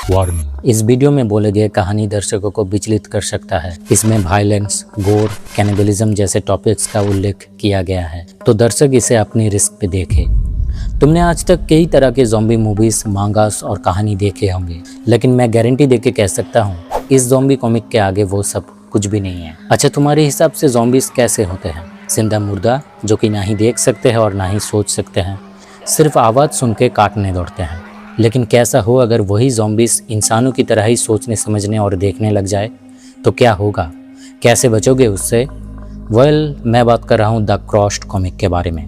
Warning. इस video में बोले गए कहानी दर्शकों को विचलित कर सकता है। इसमें वायलेंस, गोर, कैनिबलिज्म जैसे टॉपिक्स का उल्लेख किया गया है, तो दर्शक इसे अपनी रिस्क पे देखें। तुमने आज तक कई तरह के ज़ॉम्बी मूवीज, मांगास और कहानी देखे होंगे, लेकिन मैं गारंटी देके कह सकता हूँ इस ज़ॉम्बी कॉमिक के आगे वो सब कुछ भी नहीं है। अच्छा, तुम्हारे हिसाब से ज़ॉम्बीज कैसे होते हैं? जिंदा मुर्दा जो कि ना ही देख सकते हैं और ना ही सोच सकते हैं, सिर्फ आवाज़ सुन के काटने दौड़ते हैं। लेकिन कैसा हो अगर वही ज़ॉम्बीज इंसानों की तरह ही सोचने, समझने और देखने लग जाए, तो क्या होगा? कैसे बचोगे उससे? मैं बात कर रहा हूँ द क्रॉस्ड कॉमिक के बारे में।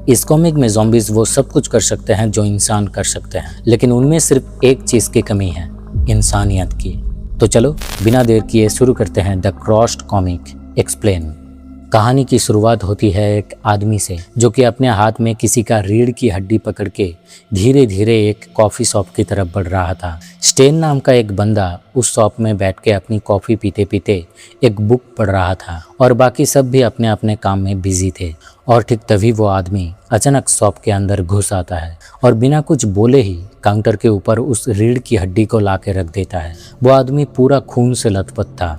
इस कॉमिक में ज़ॉम्बीज वो सब कुछ कर सकते हैं जो इंसान कर सकते हैं, लेकिन उनमें सिर्फ एक चीज़ की कमी है, इंसानियत की। तो चलो बिना देर किए शुरू करते हैं द क्रॉस्ड कॉमिक एक्सप्लेन। कहानी की शुरुआत होती है एक आदमी से जो कि अपने हाथ में किसी का रीढ़ की हड्डी पकड़ के धीरे धीरे एक कॉफ़ी शॉप की तरफ बढ़ रहा था। स्टेन नाम का एक बंदा उस शॉप में बैठ के अपनी कॉफ़ी पीते पीते एक बुक पढ़ रहा था और बाकी सब भी अपने अपने काम में बिजी थे। और ठीक तभी वो आदमी अचानक शॉप के अंदर घुस आता है और बिना कुछ बोले ही काउंटर के ऊपर उस रीढ़ की हड्डी को ला के रख देता है। वो आदमी पूरा खून से लथपथ था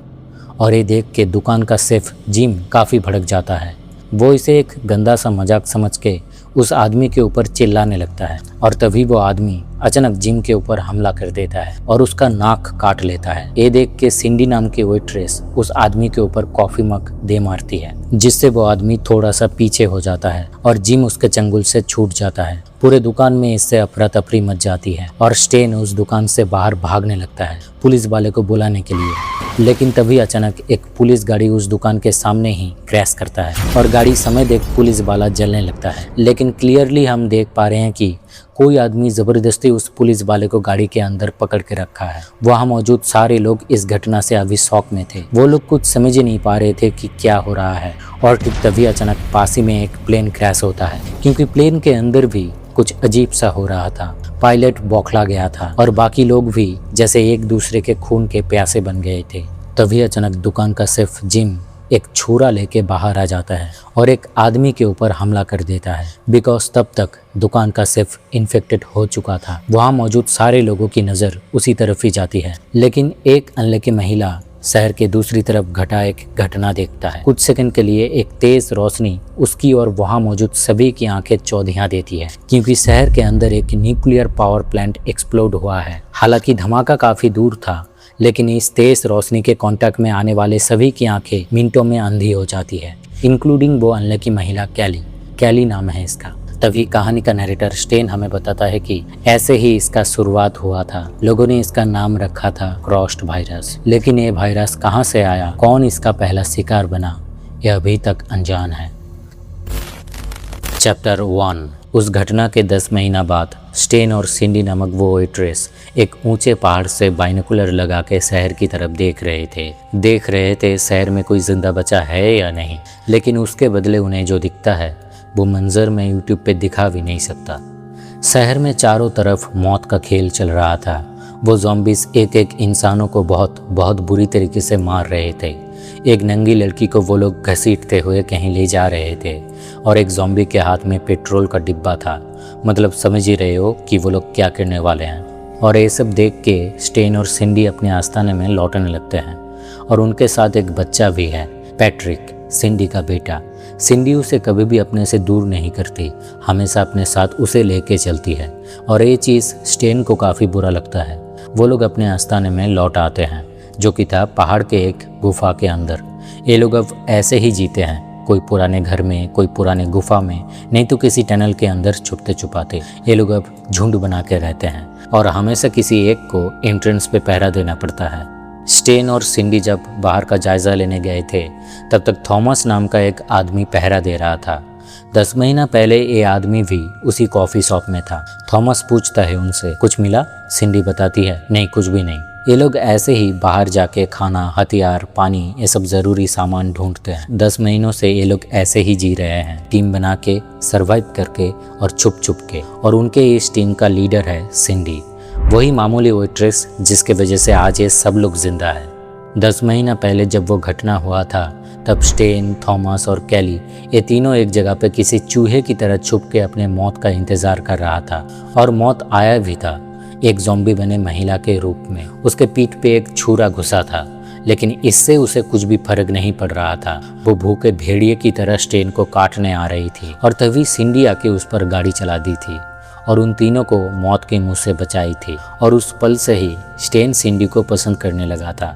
और ये देख के दुकान का शेफ जिम काफ़ी भड़क जाता है। वो इसे एक गंदा सा मजाक समझ के उस आदमी के ऊपर चिल्लाने लगता है और तभी वो आदमी अचानक जिम के ऊपर हमला कर देता है और उसका नाक काट लेता है। ये देख के सिंडी नाम की वेट्रेस उस आदमी के ऊपर कॉफ़ी मग दे मारती है, जिससे वो आदमी थोड़ा सा पीछे हो जाता है और जिम उसके चंगुल से छूट जाता है। पूरे दुकान में इससे अफरा तफरी मच जाती है और स्टेन उस दुकान से बाहर भागने लगता है पुलिस वाले को बुलाने के लिए। लेकिन तभी अचानक एक पुलिस गाड़ी उस दुकान के सामने ही क्रैश करता है और गाड़ी समय देख पुलिस वाला जलने लगता है। लेकिन क्लियरली हम देख पा रहे हैं कि कोई आदमी ज़बरदस्ती उस पुलिस वाले को गाड़ी के अंदर पकड़ के रखा है। वहाँ मौजूद सारे लोग इस घटना से अभी शॉक में थे। वो लोग कुछ समझ ही नहीं पा रहे थे कि क्या हो रहा है। और ठीक तभी अचानक पास ही में एक प्लेन क्रैश होता है, क्योंकि प्लेन के अंदर भी कुछ अजीब सा हो रहा था। पायलट बौखला गया था और बाकी लोग भी जैसे एक दूसरे के खून के प्यासे बन गए थे। तभी अचानक दुकान का शेफ जिम एक छुरा लेके बाहर आ जाता है और एक आदमी के ऊपर हमला कर देता है, बिकॉज तब तक दुकान का शेफ इन्फेक्टेड हो चुका था। वहाँ मौजूद सारे लोगों की नज़र उसी तरफ ही जाती है, लेकिन एक अनलकी महिला शहर के दूसरी तरफ घटा एक घटना देखता है। कुछ सेकंड के लिए एक तेज रोशनी उसकी और वहाँ मौजूद सभी की आंखें चौधियां देती है, क्योंकि शहर के अंदर एक न्यूक्लियर पावर प्लांट एक्सप्लोड हुआ है। हालांकि धमाका काफी दूर था, लेकिन इस तेज रोशनी के कांटेक्ट में आने वाले सभी की आंखें मिनटों में अंधी हो जाती है, इंक्लूडिंग वो अनलकी महिला कैली नाम है इसका। तभी कहानी का नरेटर स्टेन हमें बताता है कि ऐसे ही इसका शुरुआत हुआ था। लोगों ने इसका नाम रखा था क्रॉस्ड वायरस, लेकिन ये वायरस कहाँ से आया, कौन इसका पहला शिकार बना, यह अभी तक अनजान है। चैप्टर 1। उस घटना के 10 महीना बाद स्टेन और सिंडी नामक वो वेट्रेस एक ऊंचे पहाड़ से बाइनोकुलर लगा के शहर की तरफ देख रहे थे शहर में कोई जिंदा बचा है या नहीं। लेकिन उसके बदले उन्हें जो दिखता है वो मंजर में यूट्यूब पे दिखा भी नहीं सकता। शहर में चारों तरफ मौत का खेल चल रहा था। वो ज़ॉम्बीज एक एक इंसानों को बहुत बहुत बुरी तरीके से मार रहे थे। एक नंगी लड़की को वो लोग घसीटते हुए कहीं ले जा रहे थे और एक ज़ॉम्बी के हाथ में पेट्रोल का डिब्बा था। मतलब समझ ही रहे हो कि वो लोग क्या करने वाले हैं। और ये सब देख के स्टेन और सिंडी अपने आस्थाने में लौटने लगते हैं और उनके साथ एक बच्चा भी है, पैट्रिक, सिंडी का बेटा। सिंडी उसे कभी भी अपने से दूर नहीं करती, हमेशा अपने साथ उसे लेके चलती है और ये चीज़ स्टेन को काफ़ी बुरा लगता है। वो लोग अपने आस्थाने में लौट आते हैं, जो कि था पहाड़ के एक गुफा के अंदर। ये लोग अब ऐसे ही जीते हैं, कोई पुराने घर में, कोई पुराने गुफा में, नहीं तो किसी टनल के अंदर छुपते छुपाते। ये लोग अब झुंड बना के रहते हैं और हमेशा किसी एक को एंट्रेंस पे पहरा देना पड़ता है। स्टेन और सिंडी जब बाहर का जायज़ा लेने गए थे, तब तक थॉमस नाम का एक आदमी पहरा दे रहा था। 10 महीना पहले ये आदमी भी उसी कॉफ़ी शॉप में था। थॉमस पूछता है उनसे, कुछ मिला? सिंडी बताती है, नहीं कुछ भी नहीं। ये लोग ऐसे ही बाहर जाके खाना, हथियार, पानी, ये सब ज़रूरी सामान ढूंढते हैं। 10 महीनों से ये लोग ऐसे ही जी रहे हैं, टीम बना के, सर्वाइव करके और छुप छुप के। और उनके इस टीम का लीडर है सिंडी, वही मामूली वेट्रेस जिसके वजह से आज ये सब लोग जिंदा है। 10 महीना पहले जब वो घटना हुआ था, तब स्टेन, थॉमस और कैली ये तीनों एक जगह पे किसी चूहे की तरह छुप के अपने मौत का इंतज़ार कर रहा था। और मौत आया भी था। एक ज़ॉम्बी बने महिला के रूप में। उसके पीठ पे एक छुरा घुसा था, लेकिन इससे उसे कुछ भी फर्क नहीं पड़ रहा था। वो भूखे भेड़िए की तरह स्टेन को काटने आ रही थी और तभी सिंडी आके उस पर गाड़ी चला दी थी और उन तीनों को मौत के मुंह से बचाई थी। और उस पल से ही स्टेन सिंडी को पसंद करने लगा था।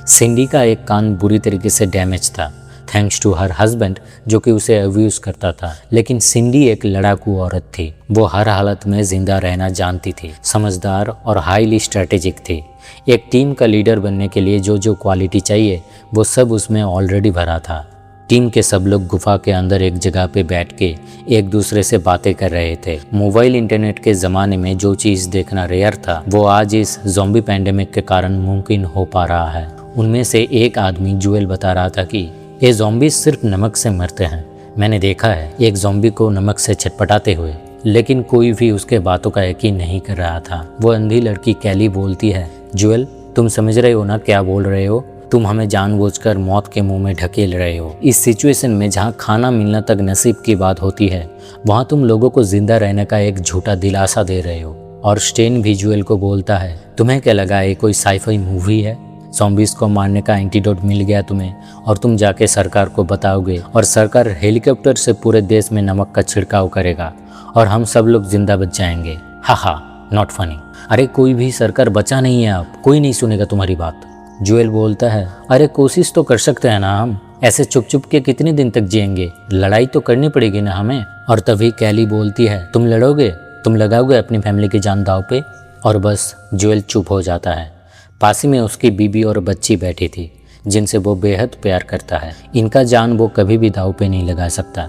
सिंडी का एक कान बुरी तरीके से डैमेज था, थैंक्स टू हर हस्बैंड जो कि उसे अब्यूज करता था। लेकिन सिंडी एक लड़ाकू औरत थी। वो हर हालत में जिंदा रहना जानती थी, समझदार और हाईली स्ट्रेटेजिक थी। एक टीम का लीडर बनने के लिए जो जो क्वालिटी चाहिए वो सब उसमें ऑलरेडी भरा था। टीम के सब लोग गुफा के अंदर एक जगह पे बैठ के एक दूसरे से बातें कर रहे थे। मोबाइल इंटरनेट के ज़माने में जो चीज़ देखना रेयर था वो आज इस ज़ॉम्बी पैंडेमिक के कारण मुमकिन हो पा रहा है। उनमें से एक आदमी जुएल बता रहा था कि ये ज़ॉम्बी सिर्फ नमक से मरते हैं। मैंने देखा है एक ज़ॉम्बी को नमक से छटपटाते हुए, लेकिन कोई भी उसके बातों का यकीन नहीं कर रहा था। वो अंधी लड़की कैली बोलती है, जुएल तुम समझ रहे हो ना क्या बोल रहे हो? तुम हमें जानबूझकर मौत के मुंह में ढकेल रहे हो। इस सिचुएशन में जहाँ खाना मिलना तक नसीब की बात होती है, वहाँ तुम लोगों को जिंदा रहने का एक झूठा दिलासा दे रहे हो। और स्टेन भी जुएल को बोलता है, तुम्हें क्या लगा ये कोई साइफाई मूवी है? ज़ॉम्बीज़ को मारने का एंटीडोट मिल गया तुम्हें और तुम जाके सरकार को बताओगे और सरकार हेलीकॉप्टर से पूरे देश में नमक का छिड़काव करेगा और हम सब लोग जिंदा बच जाएंगे। हा नॉट फनी। अरे कोई भी सरकार बचा नहीं है, अब कोई नहीं सुनेगा तुम्हारी बात। जुएल बोलता है, अरे कोशिश तो कर सकते हैं ना हम, ऐसे चुप चुप के कितने दिन तक जिएंगे? लड़ाई तो करनी पड़ेगी ना हमें। और तभी कैली बोलती है, तुम लड़ोगे? तुम लगाओगे अपनी फैमिली की जान दाव पे? और बस जुएल चुप हो जाता है। पास ही में उसकी बीबी और बच्ची बैठी थी जिनसे वो बेहद प्यार करता है। इनका जान वो कभी भी दाव पे नहीं लगा सकता,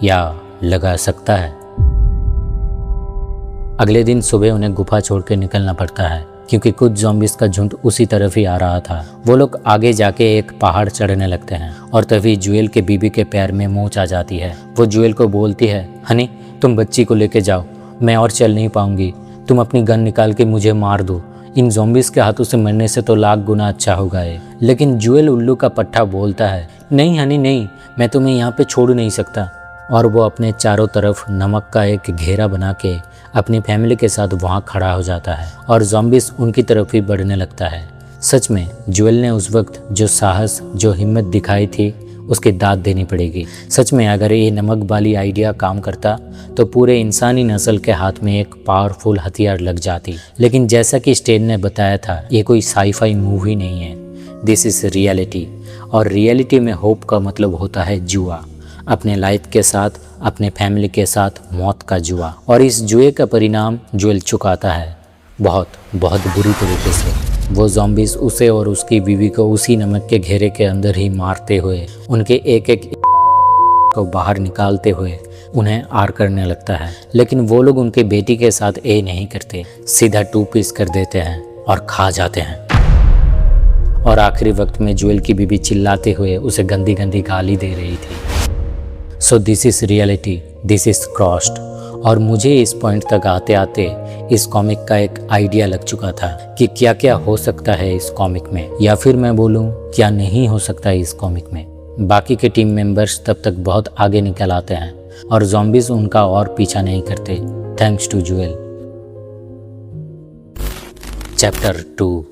या लगा सकता है। अगले दिन सुबह उन्हें गुफा छोड़ के निकलना पड़ता है क्योंकि कुछ ज़ॉम्बीज़ का झुंड उसी तरफ ही आ रहा था। वो लोग आगे जाके एक पहाड़ चढ़ने लगते हैं और तभी जुएल के बीबी के पैर में मोच आ जाती है। वो जुएल को बोलती है, हनी तुम बच्ची को लेके जाओ, मैं और चल नहीं पाऊंगी। तुम अपनी गन निकाल के मुझे मार दो, इन ज़ॉम्बीज़ के हाथों से मरने से तो लाख गुना अच्छा होगा ये। लेकिन जुएल उल्लू का पट्टा बोलता है, नहीं हनी नहीं, मैं तुम्हें यहाँ पे छोड़ नहीं सकता। और वो अपने चारों तरफ नमक का एक घेरा बना के अपनी फैमिली के साथ वहाँ खड़ा हो जाता है और ज़ॉम्बीज़ उनकी तरफ ही बढ़ने लगता है। सच में जुएल ने उस वक्त जो साहस, जो हिम्मत दिखाई थी, उसकी दाद देनी पड़ेगी। सच में अगर ये नमक वाली आइडिया काम करता तो पूरे इंसानी नस्ल के हाथ में एक पावरफुल हथियार लग जाती। लेकिन जैसा कि स्टेन ने बताया था, ये कोई साईफाई मूवी नहीं है, दिस इज़ रियलिटी। और रियलिटी में होप का मतलब होता है जुआ, अपने लाइफ के साथ, अपने फैमिली के साथ मौत का जुआ। और इस जुए का परिणाम जुएल चुकाता है बहुत बहुत बुरी तरीके से। वो ज़ॉम्बीज़ उसे और उसकी बीवी को उसी नमक के घेरे के अंदर ही मारते हुए, उनके एक एक को बाहर निकालते हुए उन्हें आर करने लगता है। लेकिन वो लोग उनके बेटी के साथ ये नहीं करते, सीधा 2 पीस कर देते हैं और खा जाते हैं। और आखिरी वक्त में जुएल की बीबी चिल्लाते हुए उसे गंदी गंदी गाली दे रही थी। So this is reality, this is crossed. और मुझे इस पॉइंट तक आते आते इस कॉमिक का एक आइडिया लग चुका था कि क्या क्या हो सकता है इस कॉमिक में, या फिर मैं बोलूं क्या नहीं हो सकता इस कॉमिक में। बाकी के टीम मेंबर्स तब तक बहुत आगे निकल आते हैं और ज़ॉम्बीज़ उनका और पीछा नहीं करते, थैंक्स टू जुएल। चैप्टर 2।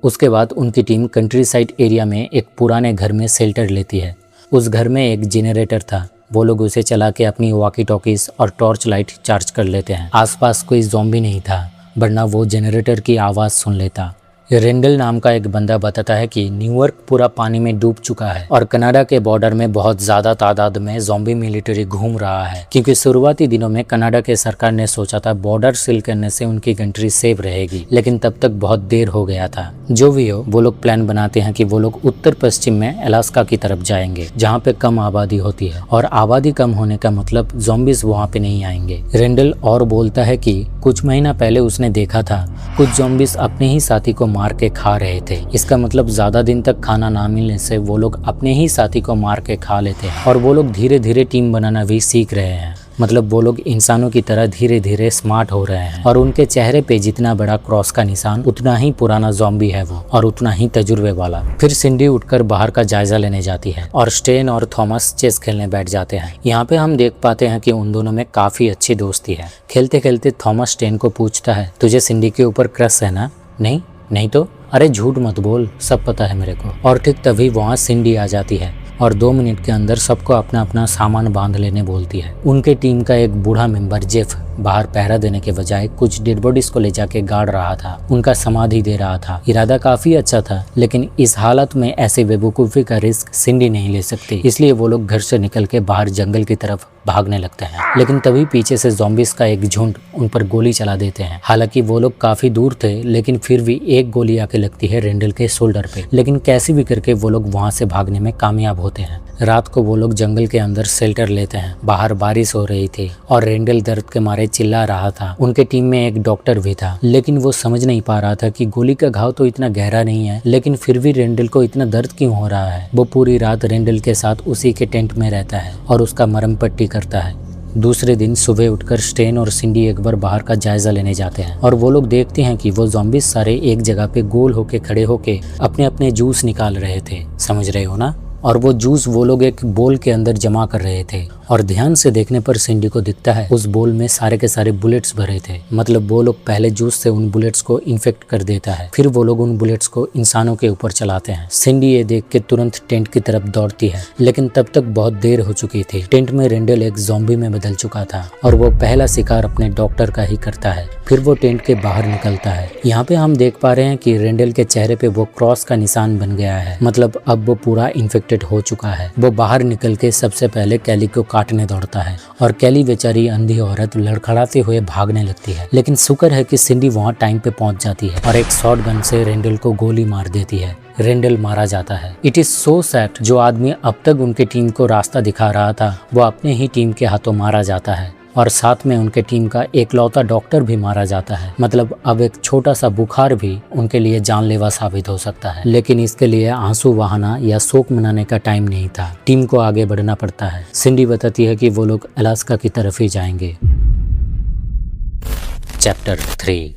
उसके बाद उनकी टीम कंट्री साइड एरिया में एक पुराने घर में शेल्टर लेती है। उस घर में एक जनरेटर था। वो लोग उसे चला के अपनी वॉकी टॉकीज और टॉर्च लाइट चार्ज कर लेते हैं। आसपास कोई ज़ॉम्बी नहीं था, वरना वो जनरेटर की आवाज़ सुन लेता। रेंडल नाम का एक बंदा बताता है कि न्यूयॉर्क पूरा पानी में डूब चुका है और कनाडा के बॉर्डर में बहुत ज़्यादा तादाद में ज़ॉम्बी मिलिट्री घूम रहा है, क्योंकि शुरुआती दिनों में कनाडा के सरकार ने सोचा था बॉर्डर सील करने से उनकी कंट्री सेफ रहेगी, लेकिन तब तक बहुत देर हो गया था। जो भी हो, वो लोग प्लान बनाते हैं कि वो लोग उत्तर पश्चिम में अलास्का की तरफ जाएंगे, जहाँ पे कम आबादी होती है, और आबादी कम होने का मतलब ज़ॉम्बीज़ वहाँ पे नहीं आएंगे। रेंडल और बोलता है कि कुछ महीना पहले उसने देखा था कुछ ज़ॉम्बीज़ अपने ही साथी को मार के खा रहे थे। इसका मतलब ज्यादा दिन तक खाना ना मिलने से वो लोग अपने ही साथी को मार के खा लेते हैं और वो लोग धीरे धीरे टीम बनाना भी सीख रहे हैं। मतलब वो लोग इंसानों की तरह धीरे धीरे स्मार्ट हो रहे हैं और उनके चेहरे पे जितना बड़ा क्रॉस का निशान उतना ही पुराना ज़ॉम्बी है वो और उतना ही तजुर्बे वाला। फिर सिंडी उठकर बाहर का जायजा लेने जाती है और स्टेन और थॉमस चेस खेलने बैठ जाते हैं। यहाँ पे हम देख पाते हैं कि उन दोनों में काफी अच्छी दोस्ती है। खेलते खेलते थॉमस स्टेन को पूछता है, तुझे सिंडी के ऊपर क्रश है ना? नहीं तो? अरे झूठ मत बोल, सब पता है मेरे को। और ठीक तभी वहाँ सिंडी आ जाती है और 2 मिनट के अंदर सबको अपना अपना सामान बांध लेने बोलती है। उनके टीम का एक बूढ़ा मेंबर जेफ बाहर पहरा देने के बजाय कुछ डेड बॉडीज को ले जाके गाड़ रहा था, उनका समाधि दे रहा था। इरादा काफी अच्छा था, लेकिन इस हालत में ऐसे बेवकूफी का रिस्क सिंडी नहीं ले सकती, इसलिए वो लोग घर से निकल के बाहर जंगल की तरफ भागने लगते हैं। लेकिन तभी पीछे से ज़ॉम्बीज का एक झुंड उन पर गोली चला देते हैं। हालांकि वो लोग काफी दूर थे, लेकिन फिर भी एक गोली आके लगती है रेंडल के शोल्डर पे। लेकिन कैसे भी करके वो लोग वहाँ से भागने में कामयाब होते हैं। रात को वो लोग जंगल के अंदर शेल्टर लेते हैं। बाहर बारिश हो रही थी और रेंडल दर्द के मारे चिल्ला रहा था। उनके टीम में एक डॉक्टर भी था, लेकिन वो समझ नहीं पा रहा था कि गोली का घाव तो इतना गहरा नहीं है, लेकिन फिर भी रेंडल को इतना दर्द क्यों हो रहा है। वो पूरी रात रेंडल के साथ उसी के टेंट में रहता है और उसका मरहम पट्टी करता है। दूसरे दिन सुबह उठकर स्टेन और सिंडी एक बार बाहर का जायजा लेने जाते हैं और वो लोग देखते हैं कि वो ज़ॉम्बीज सारे एक जगह पे गोल होके खड़े होके अपने अपने जूस निकाल रहे थे, समझ रहे हो ना? और वो जूस वो लोग एक बोल के अंदर जमा कर रहे थे और ध्यान से देखने पर सिंडी को दिखता है उस बोल में सारे के सारे बुलेट्स भरे थे। मतलब वो लोग पहले जूस से उन बुलेट्स को इन्फेक्ट कर देता है, फिर वो लोग उन बुलेट्स को इंसानों के ऊपर चलाते हैं। सिंडी ये देख के तुरंत टेंट की तरफ दौड़ती है, लेकिन तब तक बहुत देर हो चुकी थी। टेंट में रेंडल एक ज़ॉम्बी में बदल चुका था और वो पहला शिकार अपने डॉक्टर का ही करता है। फिर वो टेंट के बाहर निकलता है। यहाँ पे हम देख पा रहे हैं कि रेंडल के चेहरे पे वो क्रॉस का निशान बन गया है, मतलब अब वो पूरा इन्फेक्टेड हो चुका है। वो बाहर निकल के सबसे पहले कैली को काटने दौड़ता है और कैली बेचारी अंधी औरत लड़खड़ाते हुए भागने लगती है। लेकिन शुक्र है कि सिंडी वहाँ टाइम पे पहुँच जाती है और एक शॉटगन से रेंडल को गोली मार देती है। रेंडल मारा जाता है। इट इज सो सैड, जो आदमी अब तक उनके टीम को रास्ता दिखा रहा था वो अपने ही टीम के हाथों मारा जाता है और साथ में उनके टीम का एकलौता डॉक्टर भी मारा जाता है। मतलब अब एक छोटा सा बुखार भी उनके लिए जानलेवा साबित हो सकता है। लेकिन इसके लिए आंसू बहाना या शोक मनाने का टाइम नहीं था, टीम को आगे बढ़ना पड़ता है। सिंडी बताती है कि वो लोग अलास्का की तरफ ही जाएंगे। चैप्टर 3।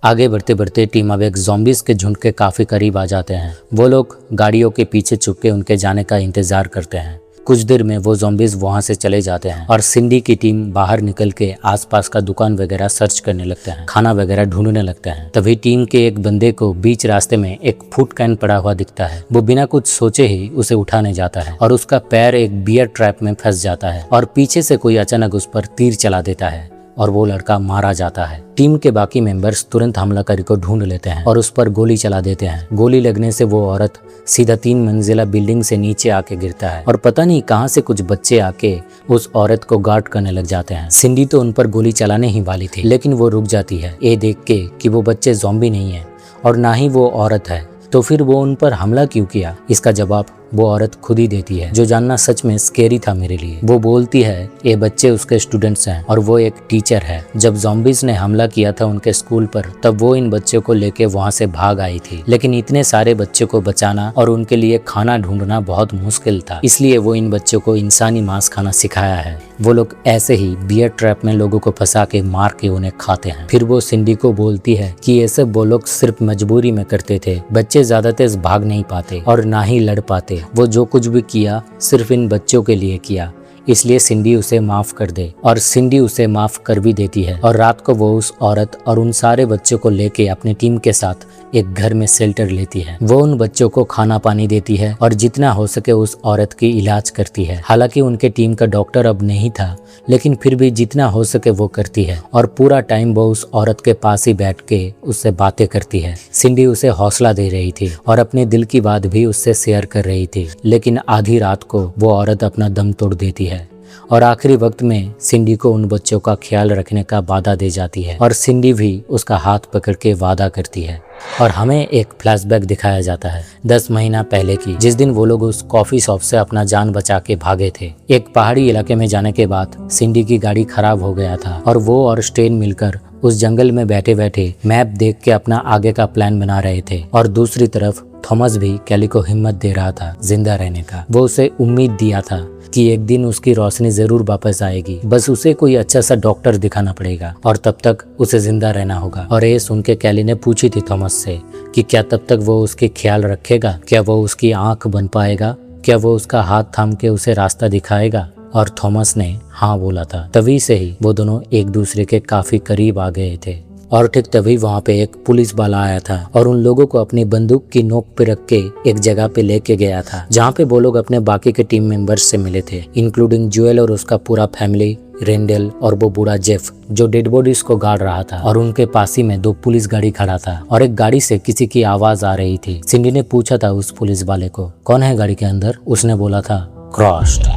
आगे बढ़ते बढ़ते टीम अब एक ज़ॉम्बीज के झुंड के काफी करीब आ जाते हैं। वो लोग गाड़ियों के पीछे छुप के उनके जाने का इंतजार करते हैं। कुछ देर में वो ज़ॉम्बीज वहां से चले जाते हैं और सिंडी की टीम बाहर निकल के आसपास का दुकान वगैरह सर्च करने लगते हैं, खाना वगैरह ढूंढने लगते हैं। तभी टीम के एक बंदे को बीच रास्ते में एक फूड कैन पड़ा हुआ दिखता है। वो बिना कुछ सोचे ही उसे उठाने जाता है और उसका पैर एक बियर ट्रैप में फंस जाता है और पीछे से कोई अचानक उस पर तीर चला देता है और वो लड़का मारा जाता है। टीम के बाकी मेंबर्स तुरंत हमलाकारी को ढूंढ लेते हैं और उस पर गोली चला देते हैं। गोली लगने से वो औरत सीधा 3 मंजिला बिल्डिंग से नीचे आके गिरता है और पता नहीं कहां से कुछ बच्चे आके उस औरत को गार्ड करने लग जाते हैं। सिंडी तो उन पर गोली चलाने ही वाली थी, लेकिन वो रुक जाती है ये देख के कि वो बच्चे ज़ॉम्बी नहीं है और ना ही वो औरत है, तो फिर वो उन पर हमला क्यों किया? इसका जवाब वो औरत खुद ही देती है, जो जानना सच में स्केरी था मेरे लिए। वो बोलती है ये बच्चे उसके स्टूडेंट्स हैं और वो एक टीचर है। जब ज़ॉम्बीज ने हमला किया था उनके स्कूल पर, तब वो इन बच्चों को लेके वहाँ से भाग आई थी, लेकिन इतने सारे बच्चों को बचाना और उनके लिए खाना ढूंढना बहुत मुश्किल था, इसलिए वो इन बच्चों को इंसानी मांस खाना सिखाया है। वो लोग ऐसे ही बियर ट्रैप में लोगों को फंसा के मार के उन्हें खाते हैं। फिर वो सिंडी को बोलती है कि ये सब वो लोग सिर्फ मजबूरी में करते थे, बच्चे ज्यादा तेज भाग नहीं पाते और ना ही लड़ पाते। वो जो कुछ भी किया सिर्फ इन बच्चों के लिए किया, इसलिए सिंडी उसे माफ कर दे और सिंडी उसे माफ कर भी देती है। और रात को वो उस औरत और उन सारे बच्चों को लेके अपनी टीम के साथ एक घर में शेल्टर लेती है। वो उन बच्चों को खाना पानी देती है और जितना हो सके उस औरत की इलाज करती है। हालांकि उनके टीम का डॉक्टर अब नहीं था, लेकिन फिर भी जितना हो सके वो करती है और पूरा टाइम वो उस औरत के पास ही बैठ के उससे बातें करती है। सिंडी उसे हौसला दे रही थी और अपने दिल की बात भी उससे शेयर कर रही थी, लेकिन आधी रात को वो औरत अपना दम तोड़ देती है और आखिरी वक्त में सिंडी को उन बच्चों का ख्याल रखने का वादा दे जाती है और सिंडी भी उसका हाथ पकड़ के वादा करती है। और हमें एक फ्लैशबैक दिखाया जाता है 10 महीना पहले की, जिस दिन वो लोग उस कॉफी शॉप से अपना जान बचा के भागे थे। एक पहाड़ी इलाके में जाने के बाद सिंडी की गाड़ी खराब हो गया था और वो और स्टेन मिलकर उस जंगल में बैठे बैठे मैप देख के अपना आगे का प्लान बना रहे थे और दूसरी तरफ थॉमस भी कैली को हिम्मत दे रहा था जिंदा रहने का। वो उसे उम्मीद दिया था कि एक दिन उसकी रोशनी जरूर वापस आएगी, बस उसे कोई अच्छा सा डॉक्टर दिखाना पड़ेगा और तब तक उसे जिंदा रहना होगा। और ये सुन के कैली ने पूछी थी थॉमस से कि क्या तब तक वो उसकी ख्याल रखेगा, क्या वो उसकी आंख बन पाएगा, क्या वो उसका हाथ थाम के उसे रास्ता दिखाएगा। और थॉमस ने हाँ बोला था। तभी से ही वो दोनों एक दूसरे के काफी करीब आ गए थे। और ठीक तभी वहाँ पे एक पुलिस वाला आया था और उन लोगों को अपनी बंदूक की नोक पे रख के एक जगह पे लेके गया था, जहाँ पे वो लोग अपने बाकी के टीम मेंबर्स से मिले थे, इंक्लूडिंग जुएल और उसका पूरा फैमिली, रेंडल और वो बूढ़ा जेफ जो डेड बॉडीज को गाड़ रहा था। और उनके पास ही में 2 पुलिस गाड़ी खड़ा था और एक गाड़ी से किसी की आवाज आ रही थी। सिंडी ने पूछा था उस पुलिस वाले को, कौन है गाड़ी के अंदर? उसने बोला था, क्रॉस्ड।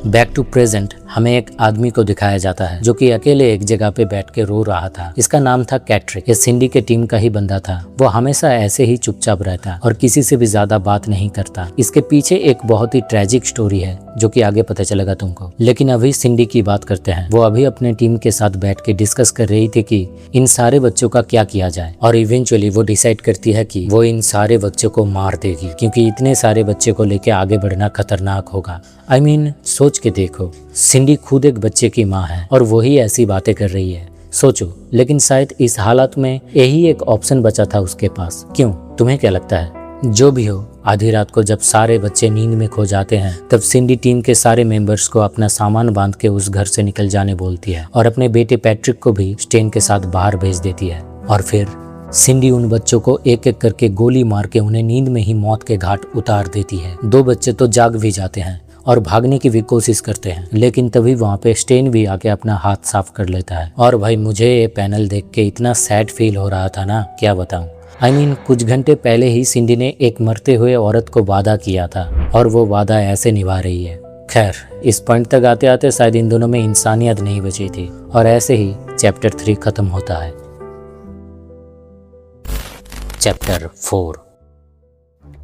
बैक टू प्रेजेंट हमें एक आदमी को दिखाया जाता है जो कि अकेले एक जगह पे बैठ के रो रहा था। इसका नाम था कैट्रिक। ये सिंडी के टीम का ही बंदा था। वो हमेशा ऐसे ही चुपचाप रहता और किसी से भी ज्यादा बात नहीं करता। इसके पीछे एक बहुत ही ट्रेजिक स्टोरी है जो कि आगे पता चलेगा तुमको। लेकिन अभी सिंडी की बात करते हैं। वो अभी अपने टीम के साथ बैठ के डिस्कस कर रही थी कि इन सारे बच्चों का क्या किया जाए, और इवेंचुअली वो डिसाइड करती है कि वो इन सारे बच्चों को मार देगी, क्योंकि इतने सारे बच्चे को लेके आगे बढ़ना खतरनाक होगा। I mean, सोच के देखो, सिंडी खुद एक बच्चे की माँ है और वही ऐसी बातें कर रही है। सोचो, लेकिन शायद इस हालत में यही एक ऑप्शन बचा था उसके पास। क्यों? तुम्हें क्या लगता है? जो भी हो, आधी रात को जब सारे बच्चे नींद में खो जाते हैं तब सिंडी टीम के सारे मेंबर्स को अपना सामान बांध के उस घर से निकल जाने बोलती है और अपने बेटे पैट्रिक को भी स्टेन के साथ बाहर भेज देती है। और फिर सिंडी उन बच्चों को एक एक करके गोली मार के उन्हें नींद में ही मौत के घाट उतार देती है। 2 बच्चे तो जाग भी जाते हैं और भागने की भी कोशिश करते हैं, लेकिन तभी वहाँ पे स्टेन भी आके अपना हाथ साफ कर लेता है। और भाई मुझे ये पैनल देख के इतना सैड फील हो रहा था ना, क्या बताऊं। I mean, कुछ घंटे पहले ही सिंडी ने एक मरते हुए औरत को वादा किया था और वो वादा ऐसे निभा रही है। खैर, इस पॉइंट तक आते आते शायद इन दोनों में इंसानियत नहीं बची थी और ऐसे ही चैप्टर 3 खत्म होता है। चैप्टर 4।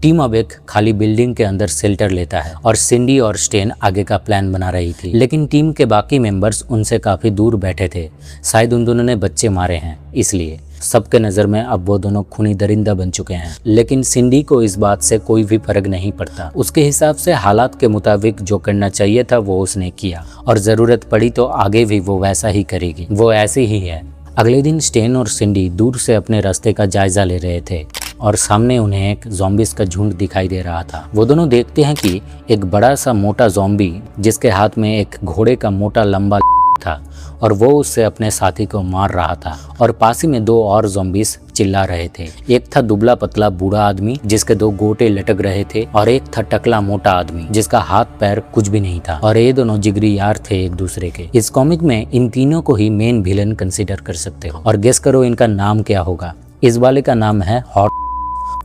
टीम अब एक खाली बिल्डिंग के अंदर शेल्टर लेता है और सिंडी और स्टेन आगे का प्लान बना रही थी, लेकिन टीम के बाकी मेंबर्स उनसे काफी दूर बैठे थे। शायद उन दोनों ने बच्चे मारे हैं, इसलिए सबके नजर में अब वो दोनों खूनी दरिंदा बन चुके हैं। लेकिन सिंडी को इस बात से कोई भी फर्क नहीं पड़ता। उसके हिसाब से हालात के मुताबिक जो करना चाहिए था वो उसने किया और जरूरत पड़ी तो आगे भी वो वैसा ही करेगी। वो ऐसे ही है। अगले दिन स्टेन और सिंडी दूर से अपने रास्ते का जायजा ले रहे थे और सामने उन्हें एक ज़ॉम्बीज़ का झुंड दिखाई दे रहा था। वो दोनों देखते हैं कि एक बड़ा सा मोटा ज़ॉम्बी जिसके हाथ में एक घोड़े का मोटा लंबा था और वो उससे अपने साथी को मार रहा था। और पास ही में 2 और ज़ॉम्बीज़ चिल्ला रहे थे। एक था दुबला पतला बूढ़ा आदमी जिसके 2 गोटे लटक रहे थे और एक था टकला मोटा आदमी जिसका हाथ पैर कुछ भी नहीं था। और ये दोनों जिगरी यार थे एक दूसरे के। इस कॉमिक में इन तीनों को ही मेन विलन कंसिडर कर सकते हो। और गेस करो इनका नाम क्या होगा। इस वाले का नाम है हॉट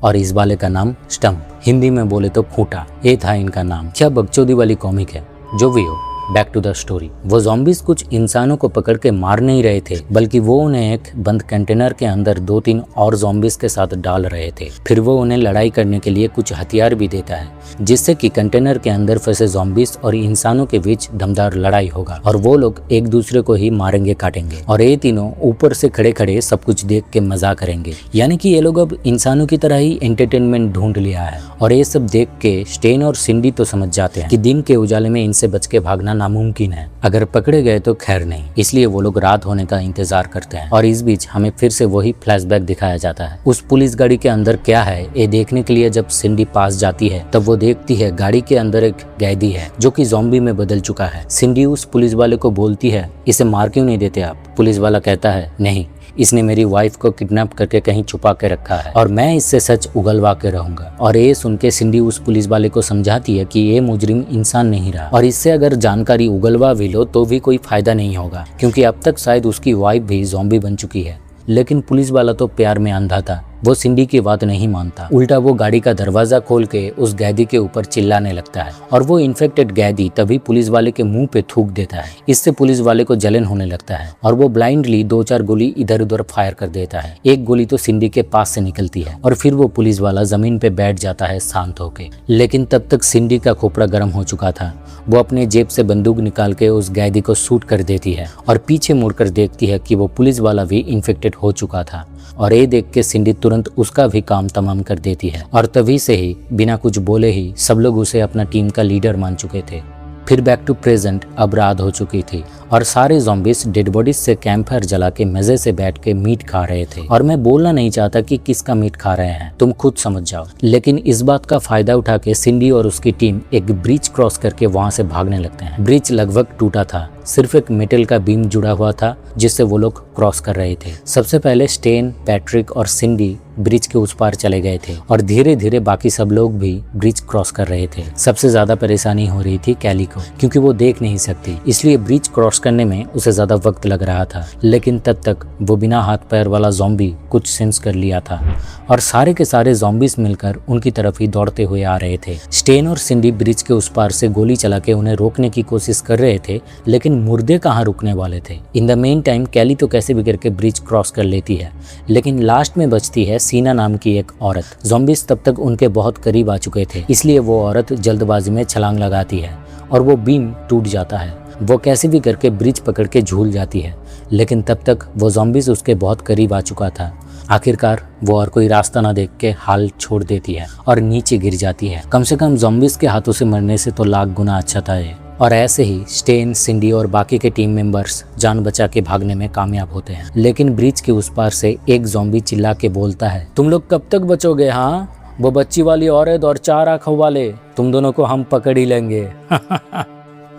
और इस वाले का नाम स्टंप। हिंदी में बोले तो खूंटा। ये था इनका नाम। क्या बकचोदी वाली कॉमिक है। जो भी हो, बैक टू द स्टोरी। वो ज़ॉम्बीज कुछ इंसानों को पकड़ के मार नहीं रहे थे, बल्कि वो उन्हें एक बंद कंटेनर के अंदर 2-3 और ज़ॉम्बीज के साथ डाल रहे थे। फिर वो उन्हें लड़ाई करने के लिए कुछ हथियार भी देता है, जिससे कि कंटेनर के अंदर फंसे ज़ॉम्बीज और इंसानों के बीच दमदार लड़ाई होगा और वो लोग एक दूसरे को ही मारेंगे काटेंगे। और ये तीनों ऊपर से खड़े खड़े सब कुछ देख के मजा करेंगे। यानी कि ये लोग अब इंसानों की तरह ही एंटरटेनमेंट ढूंढ लिया है। और ये सब देख के स्टेन और सिंडी तो समझ जाते हैं कि दिन के उजाले में इनसे बच के भागना नामुमकिन है। अगर पकड़े गए तो खैर नहीं, इसलिए वो लोग रात होने का इंतजार करते हैं। और इस बीच हमें फिर से वही फ्लैशबैक दिखाया जाता है। उस पुलिस गाड़ी के अंदर क्या है ये देखने के लिए जब सिंडी पास जाती है तब वो देखती है गाड़ी के अंदर एक कैदी है जो कि ज़ॉम्बी में बदल चुका है। सिंडी उस पुलिस वाले को बोलती है, इसे मार क्यों नहीं देते आप? पुलिस वाला कहता है, नहीं, इसने मेरी वाइफ को किडनैप करके कहीं छुपा के रखा है और मैं इससे सच उगलवा के रहूंगा। और ये सुन के सिंडी उस पुलिस वाले को समझाती है कि ये मुजरिम इंसान नहीं रहा और इससे अगर जानकारी उगलवा भी लो तो भी कोई फायदा नहीं होगा, क्योंकि अब तक शायद उसकी वाइफ भी ज़ॉम्बी बन चुकी है। लेकिन पुलिस वाला तो प्यार में अंधा था। वो सिंडी की बात नहीं मानता। उल्टा वो गाड़ी का दरवाजा खोल के उस कैदी के ऊपर चिल्लाने लगता है और वो इन्फेक्टेड कैदी तभी पुलिस वाले के मुंह पे थूक देता है। इससे पुलिस वाले को जलन होने लगता है और वो ब्लाइंडली 2-4 गोली इधर उधर फायर कर देता है। एक गोली तो सिंडी के पास से निकलती है और फिर वो पुलिस वाला जमीन पे बैठ जाता है शांत होके। लेकिन तब तक सिंडी का खोपड़ा गर्म हो चुका था। वो अपने जेब से बंदूक निकाल के उस कैदी को शूट कर देती है और पीछे मुड़कर देखती है कि वो पुलिस वाला भी इन्फेक्टेड हो चुका था। और ये देख के सिंडी तुरंत उसका भी काम तमाम कर देती है और तभी से ही बिना कुछ बोले ही सब लोग उसे अपना टीम का लीडर मान चुके थे। फिर बैक टू प्रेजेंट अब रात हो चुकी थी और सारे ज़ॉम्बीज डेड बॉडीज से कैंप फायर जला के मजे से बैठ के मीट खा रहे थे। और मैं बोलना नहीं चाहता कि किसका मीट खा रहे हैं, तुम खुद समझ जाओ। लेकिन इस बात का फायदा उठा के सिंडी और उसकी टीम एक ब्रिज क्रॉस करके वहां से भागने लगते हैं। ब्रिज लगभग टूटा था, सिर्फ एक मेटल का बीम जुड़ा हुआ था जिससे वो लोग क्रॉस कर रहे थे। सबसे पहले स्टेन, पैट्रिक और सिंडी ब्रिज के उस पार चले गए थे और धीरे धीरे बाकी सब लोग भी ब्रिज क्रॉस कर रहे थे। सबसे ज्यादा परेशानी हो रही थी कैली को, क्योंकि वो देख नहीं सकती, इसलिए ब्रिज क्रॉस करने में उसे ज्यादा वक्त लग रहा था। लेकिन तब तक वो बिना हाथ पैर वाला ज़ॉम्बी कुछ सेंस कर लिया था और सारे के सारे ज़ॉम्बीज मिलकर उनकी तरफ ही दौड़ते हुए आ रहे थे। स्टेन और सिंडी ब्रिज के उस पार से गोली चला के उन्हें रोकने की कोशिश कर रहे थे, लेकिन मुर्दे कहाँ रुकने वाले थे। इन द मेन टाइम कैली तो कैसे भी करके ब्रिज क्रॉस कर लेती है, लेकिन लास्ट में बचती है सीना नाम की एक औरत। ज़ॉम्बीज तब तक उनके बहुत करीब आ चुके थे, इसलिए वो औरत जल्दबाजी में छलांग लगाती है और वो बीम टूट जाता है। वो कैसे भी करके ब्रिज पकड़ के झूल जाती है, लेकिन तब तक वो ज़ॉम्बीज उसके बहुत करीब आ चुका था। आखिरकार वो और कोई रास्ता ना देख के हाल छोड़ देती है और नीचे गिर जाती है। कम से कम ज़ॉम्बीज के हाथों से मरने से तो लाख गुना अच्छा था ये। और ऐसे ही स्टेन, सिंडी और बाकी के टीम मेंबर्स जान बचा के भागने में कामयाब होते हैं। लेकिन ब्रिज के उस पार से एक ज़ॉम्बी चिल्ला के बोलता है, तुम लोग कब तक बचोगे? हाँ, वो बच्ची वाली औरत और 4 आंखों वाले, तुम दोनों को हम पकड़ ही लेंगे।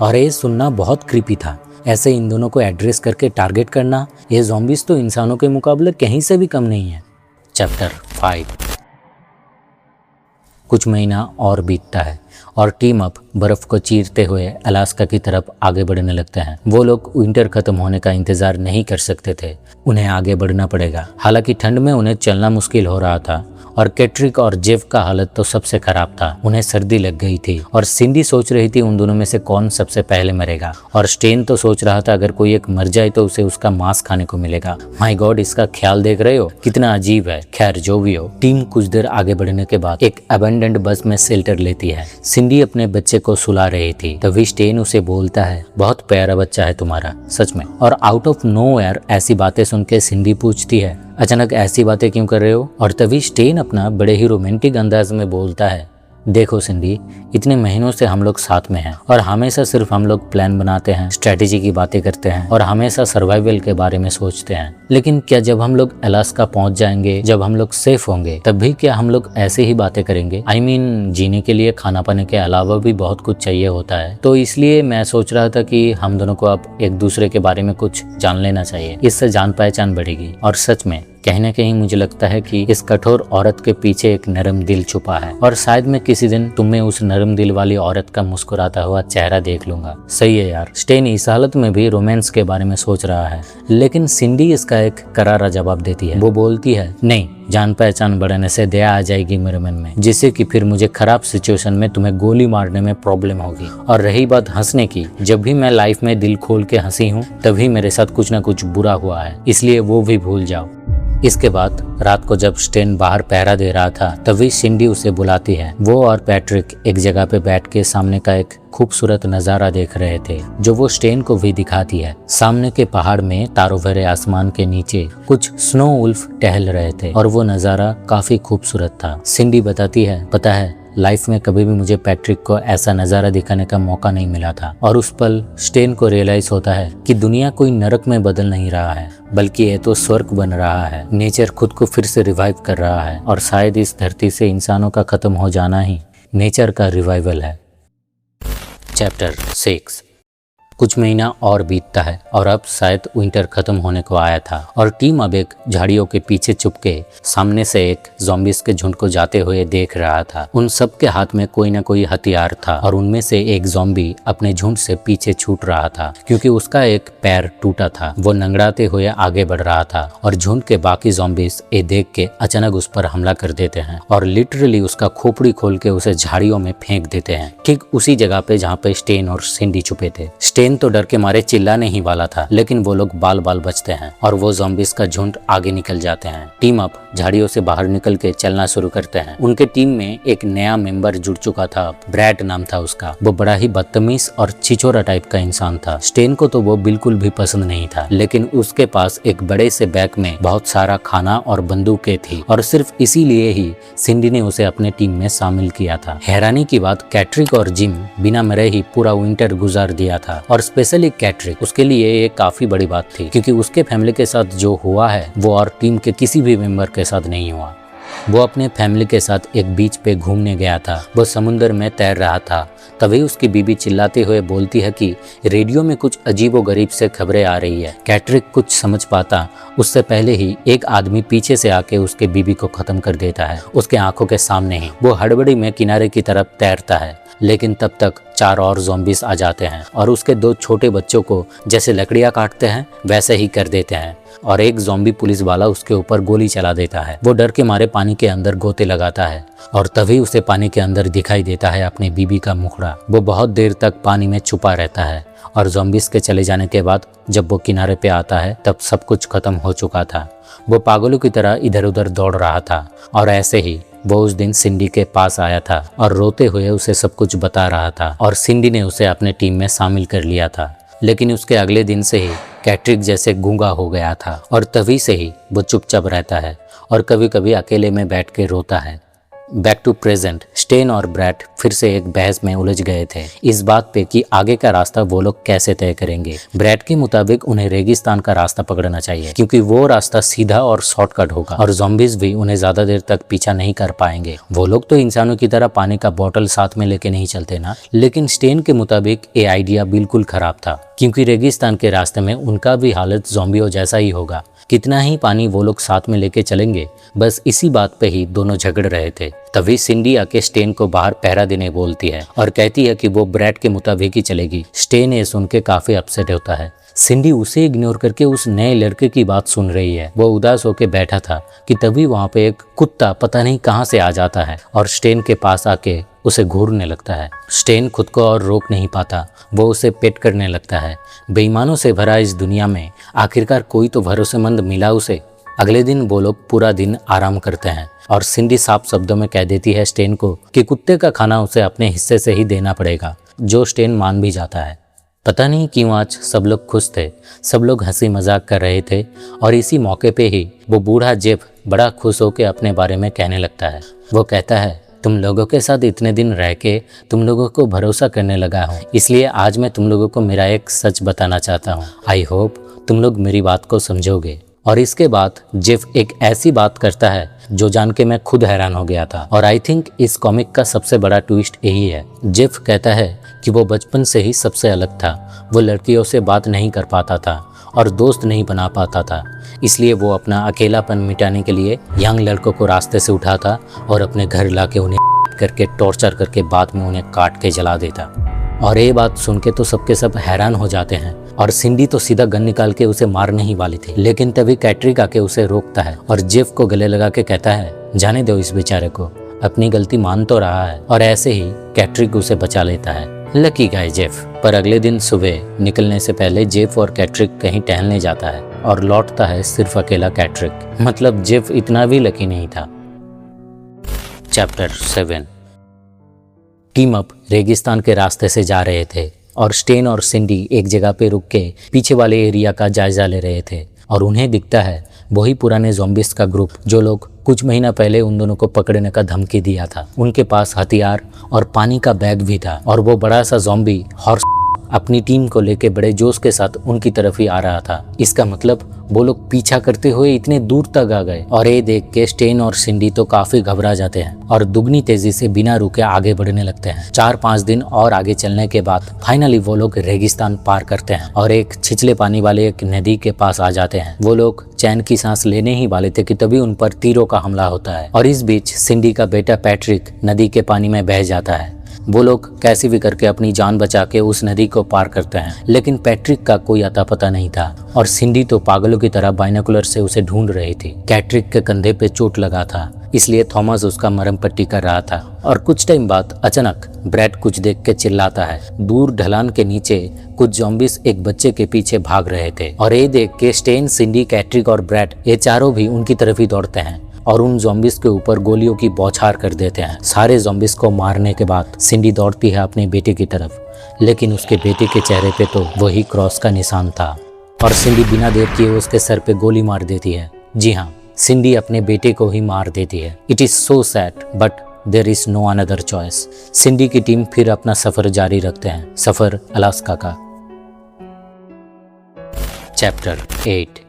और ये सुनना बहुत क्रीपी था। ऐसे इन दोनों को एड्रेस करके टारगेट करना, ये ज़ॉम्बीज तो इंसानों के मुकाबले कहीं से भी कम नहीं है। चैप्टर 5। कुछ महीना और बीतता है और टीम अप बर्फ को चीरते हुए अलास्का की तरफ आगे बढ़ने लगते हैं। वो लोग विंटर खत्म होने का इंतजार नहीं कर सकते थे, उन्हें आगे बढ़ना पड़ेगा। हालांकि ठंड में उन्हें चलना मुश्किल हो रहा था और कैट्रिक और जेफ का हालत तो सबसे खराब था, उन्हें सर्दी लग गई थी और सिंडी सोच रही थी उन दोनों में से कौन सबसे पहले मरेगा। और स्टेन तो सोच रहा था अगर कोई एक मर जाए तो उसे उसका मांस खाने को मिलेगा। माय गॉड, इसका ख्याल देख रहे हो, कितना अजीब है। खैर जो भी हो, टीम कुछ देर आगे बढ़ने के बाद एक अबेंडेंड बस में शेल्टर लेती है। सिंडी अपने बच्चे को सुला रही थी, तभी स्टेन उसे बोलता है, बहुत प्यारा बच्चा है तुम्हारा, सच में। और आउट ऑफ नोवेयर ऐसी बातें सुन के सिंडी पूछती है, अचानक ऐसी बातें क्यों कर रहे हो? और तभी स्टेन अपना बड़े ही रोमांटिक अंदाज में बोलता है, देखो सिंडी, इतने महीनों से हम लोग साथ में हैं और हमेशा सिर्फ हम लोग प्लान बनाते हैं, स्ट्रेटेजी की बातें करते हैं और हमेशा सर्वाइवल के बारे में सोचते हैं। लेकिन क्या जब हम लोग अलास्का पहुंच जाएंगे, जब हम लोग सेफ होंगे, तब भी क्या हम लोग ऐसे ही बातें करेंगे? I mean, जीने के लिए खाना पाने के अलावा भी बहुत कुछ चाहिए होता है। तो इसलिए मैं सोच रहा था कि हम दोनों को अब एक दूसरे के बारे में कुछ जान लेना चाहिए, इससे जान पहचान बढ़ेगी। और सच में कहीं ना कहीं मुझे लगता है कि इस कठोर औरत के पीछे एक नरम दिल छुपा है और शायद मैं किसी दिन तुम्हें उस नरम दिल वाली औरत का मुस्कुराता हुआ चेहरा देख लूंगा। सही है यार। स्टेन इस हालत में भी रोमांस के बारे में सोच रहा है, लेकिन सिंडी इसका एक करारा जवाब देती है। वो बोलती है, नहीं, जान पहचान बढ़ने से दया आ जाएगी मेरे मन में, जिससे कि फिर मुझे खराब सिचुएशन में तुम्हें गोली मारने में प्रॉब्लम होगी। और रही बात हंसने की, जब भी मैं लाइफ में दिल खोल के हंसी हूँ तभी मेरे साथ कुछ ना कुछ बुरा हुआ है, इसलिए वो भी भूल जाओ। इसके बाद रात को जब स्टेन बाहर पहरा दे रहा था तभी सिंडी उसे बुलाती है। वो और पैट्रिक एक जगह पे बैठ के सामने का एक खूबसूरत नजारा देख रहे थे, जो वो स्टेन को भी दिखाती है। सामने के पहाड़ में तारों भरे आसमान के नीचे कुछ स्नो वुल्फ टहल रहे थे और वो नजारा काफी खूबसूरत था। सिंडी बताती है, पता है, लाइफ में कभी भी मुझे पैट्रिक को ऐसा नज़ारा दिखाने का मौका नहीं मिला था। और उस पल स्टेन को रियलाइज होता है कि दुनिया कोई नरक में बदल नहीं रहा है, बल्कि ये तो स्वर्ग बन रहा है। नेचर खुद को फिर से रिवाइव कर रहा है और शायद इस धरती से इंसानों का खत्म हो जाना ही नेचर का रिवाइवल है। चैप्टर 6। कुछ महीना और बीतता है और अब शायद विंटर खत्म होने को आया था और टीम अब एक झाड़ियों के पीछे छुपके सामने से एक ज़ॉम्बीज के झुंड को जाते हुए देख रहा था। उन सब के हाथ में कोई ना कोई हथियार था और उनमें से एक ज़ॉम्बी अपने झुंड से पीछे छूट रहा था क्योंकि उसका एक पैर टूटा था। वो नंगड़ाते हुए आगे बढ़ रहा था और झुंड के बाकी ज़ॉम्बीज ये देख के अचानक उस पर हमला कर देते हैं और लिटरली उसका खोपड़ी खोल के उसे झाड़ियों में फेंक देते हैं, ठीक उसी जगह पे जहाँ पे स्टेन और सिंडी छुपे थे। स्टेन स्टेन तो डर के मारे चिल्लाने ही वाला था, लेकिन वो लोग बाल बाल बचते हैं और वो ज़ॉम्बीज का झुंड आगे निकल जाते हैं। टीम अप झाड़ियों से बाहर निकल के चलना शुरू करते हैं। उनके टीम में एक नया मेंबर जुड़ चुका था, ब्रैड नाम था उसका। वो बड़ा ही बदतमीज और छिछोरा टाइप का इंसान था। स्टेन को तो वो बिल्कुल भी पसंद नहीं था, लेकिन उसके पास एक बड़े से बैग में बहुत सारा खाना और बंदूकें थी और सिर्फ इसीलिए ही सिंडी ने उसे अपने टीम में शामिल किया था। हैरानी की बात, कैट्रिक और जिम बिना मरे ही पूरा विंटर गुजार दिया था और स्पेशली कैट्रिक, उसके लिए ये काफी बड़ी बात थी क्योंकि उसके फैमिली के साथ जो हुआ है वो और टीम के किसी भी मेंबर के साथ नहीं हुआ। वो अपने फैमिली के साथ एक बीच पे घूमने गया था। वो समुद्र में तैर रहा था, तभी उसकी बीबी चिल्लाते हुए बोलती है कि रेडियो में कुछ अजीबोगरीब से खबरें आ रही है। कैट्रिक कुछ समझ पाता उससे पहले ही एक आदमी पीछे से आके उसके बीबी को खत्म कर देता है, उसके आंखों के सामने ही। वो हड़बड़ी में किनारे की तरफ तैरता है, लेकिन तब तक 4 और ज़ॉम्बीज आ जाते हैं और उसके 2 छोटे बच्चों को जैसे लकड़ियां काटते हैं वैसे ही कर देते हैं और एक ज़ॉम्बी पुलिस वाला उसके ऊपर गोली चला देता है। वो डर के मारे पानी के अंदर गोते लगाता है और तभी उसे पानी के अंदर दिखाई देता है अपनी बीबी का मुखड़ा। वो बहुत देर तक पानी में छुपा रहता है और ज़ॉम्बीज के चले जाने के बाद जब वो किनारे पे आता है तब सब कुछ खत्म हो चुका था। वो पागलों की तरह इधर उधर दौड़ रहा था और ऐसे ही वो उस दिन सिंडी के पास आया था और रोते हुए उसे सब कुछ बता रहा था और सिंडी ने उसे अपने टीम में शामिल कर लिया था। लेकिन उसके अगले दिन से ही कैट्रिक जैसे गूंगा हो गया था और तभी से ही वो चुपचाप रहता है और कभी कभी अकेले में बैठ के रोता है। बैक टू प्रेजेंट, स्टेन और ब्रैड फिर से एक बहस में उलझ गए थे इस बात पे कि आगे का रास्ता वो लोग कैसे तय करेंगे। ब्रैड के मुताबिक उन्हें रेगिस्तान का रास्ता पकड़ना चाहिए क्योंकि वो रास्ता सीधा और शॉर्टकट होगा और ज़ॉम्बीज भी उन्हें ज्यादा देर तक पीछा नहीं कर पाएंगे। वो लोग तो इंसानों की तरह पानी का बोतल साथ में लेके नहीं चलते ना। लेकिन स्टेन के मुताबिक ये आइडिया बिल्कुल खराब था क्योंकि रेगिस्तान के रास्ते में उनका भी हालत ज़ॉम्बियों जैसा ही होगा। कितना ही पानी वो लोग साथ में लेके चलेंगे, बस इसी बात पे ही दोनों झगड़ रहे थे। तभी सिंडी आके स्टेन को बाहर पहरा देने बोलती है और कहती है कि वो ब्रैड के मुताबिक ही चलेगी। स्टेन ये सुन के काफी अपसेट होता है। सिंडी उसे इग्नोर करके उस नए लड़के की बात सुन रही है। वो उदास होके बैठा था कि तभी वहाँ पे एक कुत्ता पता नहीं कहाँ से आ जाता है और स्टेन के पास आके उसे घूरने लगता है। स्टेन खुद को और रोक नहीं पाता, वो उसे पेट करने लगता है। बेईमानों से भरा इस दुनिया में आखिरकार कोई तो भरोसेमंद मिला उसे। अगले दिन वो लोग पूरा दिन आराम करते हैं और सिंडी साफ शब्दों में कह देती है स्टेन को कि कुत्ते का खाना उसे अपने हिस्से से ही देना पड़ेगा, जो स्टेन मान भी जाता है। पता नहीं क्यों आज सब लोग खुश थे, सब लोग हंसी मजाक कर रहे थे और इसी मौके पे ही वो बूढ़ा जेफ बड़ा खुश होकर अपने बारे में कहने लगता है। वो कहता है, तुम लोगों के साथ इतने दिन रह के तुम लोगों को भरोसा करने लगा हूँ, इसलिए आज मैं तुम लोगों को मेरा एक सच बताना चाहता हूँ। आई होप तुम लोग मेरी बात को समझोगे। और इसके बाद जेफ एक ऐसी बात करता है जो जान के मैं खुद हैरान हो गया था और आई थिंक इस कॉमिक का सबसे बड़ा ट्विस्ट यही है। जेफ कहता है कि वो बचपन से ही सबसे अलग था। वो लड़कियों से बात नहीं कर पाता था और दोस्त नहीं बना पाता था, इसलिए वो अपना अकेलापन मिटाने के लिए यंग लड़कों को रास्ते से उठाता और अपने घर लाके उन्हें करके टॉर्चर करके बाद में उन्हें काट के जला देता। और ये बात सुन के तो सबके सब हैरान हो जाते हैं और सिंडी तो सीधा गन निकाल के उसे मारने ही वाली थी, लेकिन तभी कैट्रिक आके उसे रोकता है और जेफ को गले लगा के कहता है, जाने दो इस बेचारे को, अपनी गलती मान तो रहा है। और ऐसे ही कैट्रिक उसे बचा लेता है। Lucky guy Jeff. पर अगले दिन सुबह निकलने से पहले जेफ और कैट्रिक कहीं टहलने जाता है और लौटता है सिर्फ अकेला कैट्रिक। मतलब जेफ इतना भी लकी नहीं था। चैप्टर 7। टीम अप रेगिस्तान के रास्ते से जा रहे थे और स्टेन और सिंडी एक जगह पे रुक के पीछे वाले एरिया का जायजा ले रहे थे और उन्हें दिखता है वही पुराने ज़ॉम्बीज का ग्रुप जो लोग कुछ महीना पहले उन दोनों को पकड़ने का धमकी दिया था। उनके पास हथियार और पानी का बैग भी था और वो बड़ा सा ज़ॉम्बी हॉर्स अपनी टीम को लेके बड़े जोश के साथ उनकी तरफ ही आ रहा था। इसका मतलब वो लोग पीछा करते हुए इतने दूर तक आ गए और ये देख के स्टेन और सिंडी तो काफी घबरा जाते हैं और दुगनी तेजी से बिना रुके आगे बढ़ने लगते हैं। 4-5 दिन और आगे चलने के बाद फाइनली वो लोग रेगिस्तान पार करते हैं और एक छिछले पानी वाले एक नदी के पास आ जाते हैं। वो लोग चैन की सांस लेने ही वाले थे कि तभी उन पर तीरों का हमला होता है और इस बीच सिंडी का बेटा पैट्रिक नदी के पानी में बह जाता है। वो लोग कैसे भी करके अपनी जान बचा के उस नदी को पार करते हैं, लेकिन पैट्रिक का कोई अता पता नहीं था और सिंडी तो पागलों की तरह बाइनोकुलर से उसे ढूंढ रही थी। कैट्रिक के कंधे पे चोट लगा था, इसलिए थॉमस उसका मरहम पट्टी कर रहा था। और कुछ टाइम बाद अचानक ब्रैड कुछ देख के चिल्लाता है। दूर ढलान के नीचे कुछ ज़ॉम्बीज एक बच्चे के पीछे भाग रहे थे और ये देख के स्टेन, सिंडी, कैट्रिक और ब्रैड ये चारों भी उनकी तरफ ही दौड़ते हैं और उन ज़ॉम्बीज के ऊपर गोलियों की बौछार कर देते हैं। सारे ज़ॉम्बीज को मारने के बाद सिंडी दौड़ती है अपने बेटे की तरफ, लेकिन उसके बेटे के चेहरे पे तो वही क्रॉस का निशान था और सिंडी बिना देर किए उसके सर पे गोली मार देती है। जी हाँ, सिंडी अपने बेटे को ही मार देती है। It is so sad but there is no another choice. Cindy की टीम फिर अपना सफर जारी रखते हैं, सफर अलास्का का। चैप्टर 8।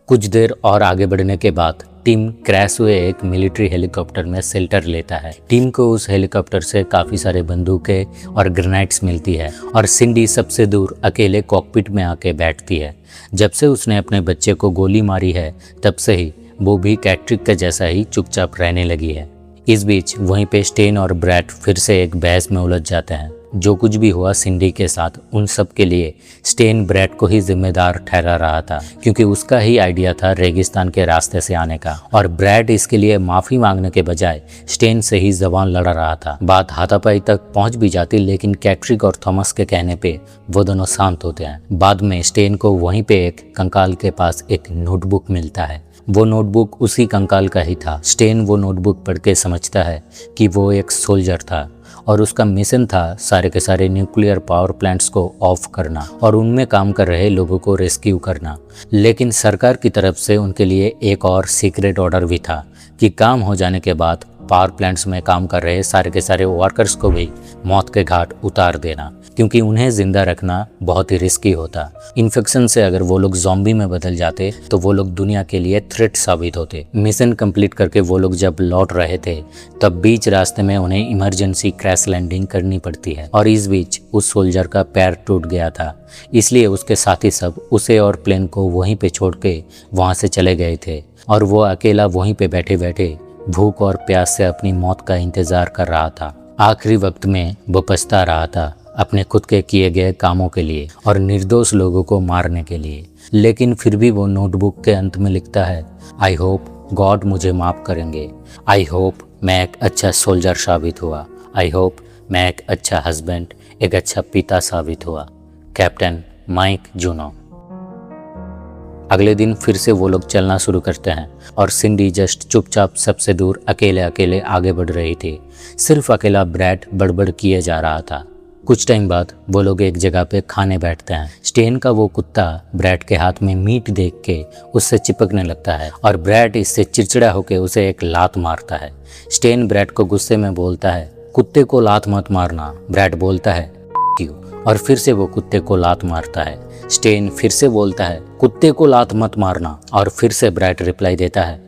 कुछ देर और आगे बढ़ने के बाद टीम क्रैश हुए एक मिलिट्री हेलीकॉप्टर में शेल्टर लेता है। टीम को उस हेलीकॉप्टर से काफी सारे बंदूकें और ग्रेनेड्स मिलती है और सिंडी सबसे दूर अकेले कॉकपिट में आके बैठती है। जब से उसने अपने बच्चे को गोली मारी है तब से ही वो भी कैट्रिक के जैसा ही चुपचाप रहने लगी है। इस बीच वहीं पे स्टेन और ब्रैड फिर से एक बहस में उलझ जाते हैं। जो कुछ भी हुआ सिंडी के साथ, उन सब के लिए स्टेन ब्रैड को ही जिम्मेदार ठहरा रहा था, क्योंकि उसका ही आइडिया था रेगिस्तान के रास्ते से आने का और ब्रैड इसके लिए माफी मांगने के बजाय स्टेन से ही जबान लड़ा रहा था। बात हाथापाई तक पहुंच भी जाती, लेकिन कैट्रिक और थॉमस के कहने पे वो दोनों शांत होते हैं। बाद में स्टेन को वहीं पे एक कंकाल के पास एक नोटबुक मिलता है। वो नोटबुक उसी कंकाल का ही था। स्टेन वो नोटबुक पढ़ के समझता है कि वो एक सोल्जर था और उसका मिशन था सारे के सारे न्यूक्लियर पावर प्लांट्स को ऑफ करना और उनमें काम कर रहे लोगों को रेस्क्यू करना। लेकिन सरकार की तरफ से उनके लिए एक और सीक्रेट ऑर्डर भी था कि काम हो जाने के बाद पावर प्लांट्स में काम कर रहे सारे के सारे वर्कर्स को भी मौत के घाट उतार देना, क्योंकि उन्हें जिंदा रखना बहुत ही रिस्की होता। इन्फेक्शन से अगर वो लोग ज़ॉम्बी में बदल जाते तो वो लोग दुनिया के लिए थ्रेट साबित होते। मिशन कंप्लीट करके वो लोग जब लौट रहे थे तब बीच रास्ते में उन्हें इमरजेंसी क्रैश लैंडिंग करनी पड़ती है और इस बीच उस सोल्जर का पैर टूट गया था, इसलिए उसके साथी सब उसे और प्लेन को वहीं पे छोड़ के वहाँ से चले गए थे और वो अकेला वहीं पे बैठे बैठे भूख और प्यास से अपनी मौत का इंतजार कर रहा था। आखिरी वक्त में वो पछता रहा था अपने खुद के किए गए कामों के लिए और निर्दोष लोगों को मारने के लिए। लेकिन फिर भी वो नोटबुक के अंत में लिखता है, आई होप गॉड मुझे माफ़ करेंगे। आई होप मैं एक अच्छा सोल्जर साबित हुआ। आई होप मैं एक अच्छा हस्बैंड, एक अच्छा पिता साबित हुआ। Captain Mike Juno. अगले दिन फिर से वो लोग चलना शुरू करते हैं और सिंडी जस्ट चुपचाप सबसे दूर अकेले अकेले आगे बढ़ रही थी। सिर्फ अकेला ब्रैड बड़बड़ किए जा रहा था। कुछ टाइम बाद वो लोग एक जगह पे खाने बैठते हैं। स्टेन का वो कुत्ता ब्रैड के हाथ में मीट देख के उससे चिपकने लगता है और ब्रैड इससे चिड़चिड़ा होकर उसे एक लात मारता है। स्टेन ब्रैड को गुस्से में बोलता है, कुत्ते को लात मत मारना। ब्रैड बोलता है क्यों, और फिर से वो कुत्ते को लात मारता है। स्टेन फिर से बोलता है, कुत्ते को लात मत मारना, और फिर से ब्रैड रिप्लाई देता है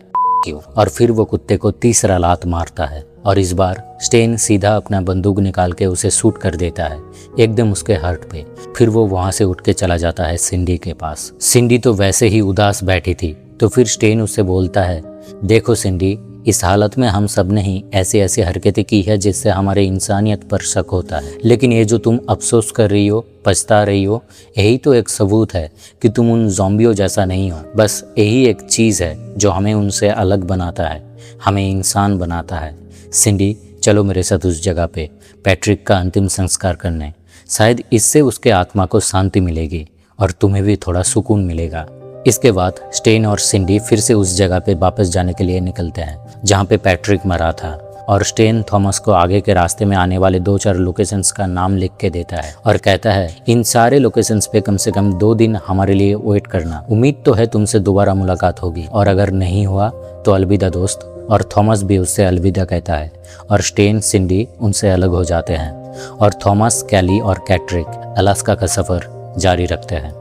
क्यों, और फिर वो कुत्ते को तीसरा लात मारता है और इस बार स्टेन सीधा अपना बंदूक निकाल के उसे शूट कर देता है एकदम उसके हार्ट पे। फिर वो वहां से उठ के चला जाता है सिंडी के पास। सिंडी तो वैसे ही उदास बैठी थी, तो फिर स्टेन उससे बोलता है, देखो सिंडी, इस हालत में हम सब ने ही ऐसी ऐसी हरकतें की है जिससे हमारे इंसानियत पर शक होता है, लेकिन ये जो तुम अफसोस कर रही हो, पछता रही हो, यही तो एक सबूत है कि तुम उन ज़ॉम्बियों जैसा नहीं हो। बस यही एक चीज़ है जो हमें उनसे अलग बनाता है, हमें इंसान बनाता है। सिंडी, चलो मेरे साथ उस जगह पे पैट्रिक का अंतिम संस्कार करने। शायद इससे उसके आत्मा को शांति मिलेगी और तुम्हें भी थोड़ा सुकून मिलेगा। इसके बाद स्टेन और सिंडी फिर से उस जगह पे वापस जाने के लिए निकलते हैं जहाँ पे पैट्रिक मरा था और स्टेन थॉमस को आगे के रास्ते में आने वाले 2-4 लोकेशंस का नाम लिख के देता है और कहता है, इन सारे लोकेशंस पे कम से कम 2 दिन हमारे लिए वेट करना। उम्मीद तो है तुमसे दोबारा मुलाकात होगी और अगर नहीं हुआ तो अलविदा दोस्त। और थॉमस भी उससे अलविदा कहता है और स्टेन, सिंडी उनसे अलग हो जाते हैं और थॉमस, कैली और कैट्रिक अलास्का का सफ़र जारी रखते हैं।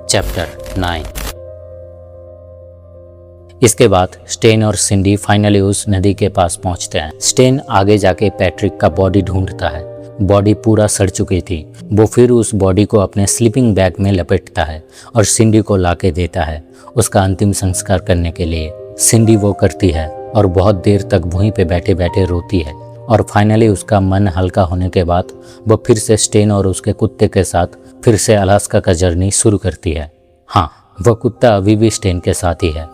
चैप्टर 9। इसके बाद स्टेन और सिंडी फाइनली उस नदी के पास पहुंचते हैं। स्टेन आगे जाके पैट्रिक का बॉडी ढूंढता है। बॉडी पूरा सड़ चुकी थी। वो फिर उस बॉडी को अपने स्लीपिंग बैग में लपेटता है और सिंडी को लाके देता है उसका अंतिम संस्कार करने के लिए। सिंडी वो करती है और बहुत देर तक वहीं पे बैठे बैठे रोती है। और फाइनली उसका मन हल्का होने के बाद वो फिर से स्टेन और उसके कुत्ते के साथ फिर से अलास्का का जर्नी शुरू करती है। हाँ, वह कुत्ता अभी भी स्टेन के साथ ही है।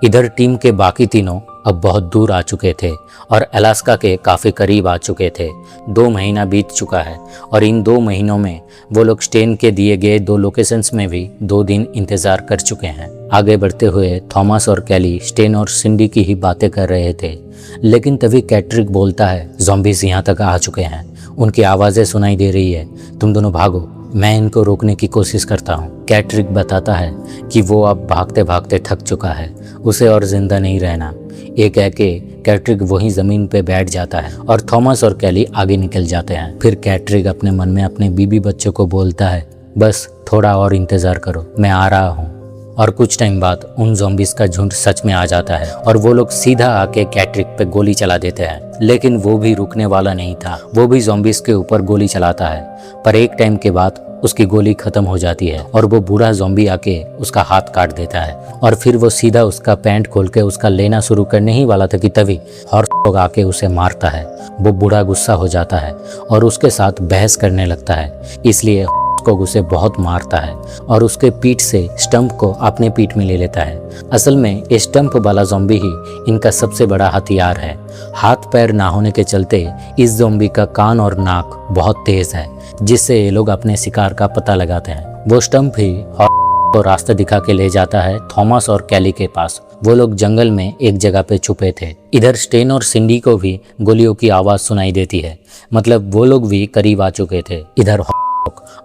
इधर टीम के बाकी तीनों अब बहुत दूर आ चुके थे और अलास्का के काफ़ी करीब आ चुके थे। 2 महीना बीत चुका है और इन 2 महीनों में वो लोग स्टेन के दिए गए 2 लोकेशंस में भी 2 दिन इंतज़ार कर चुके हैं। आगे बढ़ते हुए थॉमस और कैली स्टेन और सिंडी की ही बातें कर रहे थे, लेकिन तभी कैट्रिक बोलता है, ज़ॉम्बीज़ यहाँ तक आ चुके हैं, उनकी आवाज़ें सुनाई दे रही है, तुम दोनों भागो, मैं इनको रोकने की कोशिश करता हूँ। कैट्रिक बताता है कि वो अब भागते भागते थक चुका है, उसे और जिंदा नहीं रहना। ये कह के कैट्रिक वहीं ज़मीन पे बैठ जाता है और थॉमस और कैली आगे निकल जाते हैं। फिर कैट्रिक अपने मन में अपने बीबी बच्चों को बोलता है, बस थोड़ा और इंतज़ार करो, मैं आ रहा हूँ। और कुछ टाइम बाद उन ज़ॉम्बीज़ का झुंड सच में आ जाता है और वो लोग सीधा आके कैट्रिक पे गोली चला देते हैं, लेकिन वो भी रुकने वाला नहीं था। वो भी ज़ॉम्बीज़ के ऊपर गोली चलाता है, पर एक टाइम के बाद उसकी गोली खत्म हो जाती है और वो बूढ़ा ज़ॉम्बी आके उसका हाथ काट देता है। और फिर वो सीधा उसका पैंट खोल के उसका लेना शुरू करने ही वाला था कि तभी हॉर्स डॉग आके उसे मारता है। वो बूढ़ा गुस्सा हो जाता है और उसके साथ बहस करने लगता है, इसलिए को उसे बहुत मारता है और उसके पीठ से स्टंप को अपने पीठ में ले लेता है। असल में ये स्टंप वाला ज़ॉम्बी ही इनका सबसे बड़ा हथियार है। हाथ पैर ना होने के चलते इस ज़ॉम्बी का कान और नाक बहुत तेज है, जिससे ये लोग अपने शिकार का पता लगाते हैं। वो स्टंप ही को रास्ता दिखा के ले जाता है थॉमस और कैली के पास। वो लोग जंगल में एक जगह पे छुपे थे। इधर स्टेन और सिंडी को भी गोलियों की आवाज़ सुनाई देती है, मतलब वो लोग भी करीब आ चुके थे। इधर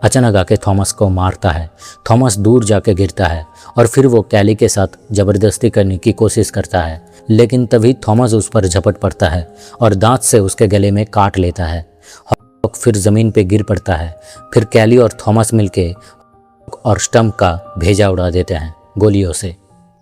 अचानक आके थॉमस को मारता है। थॉमस दूर जाके गिरता है और फिर वो कैली के साथ ज़बरदस्ती करने की कोशिश करता है, लेकिन तभी थॉमस उस पर झपट पड़ता है और दांत से उसके गले में काट लेता है। फिर ज़मीन पे गिर पड़ता है। फिर कैली और थॉमस मिलके और स्टंप का भेजा उड़ा देते हैं गोलियों से।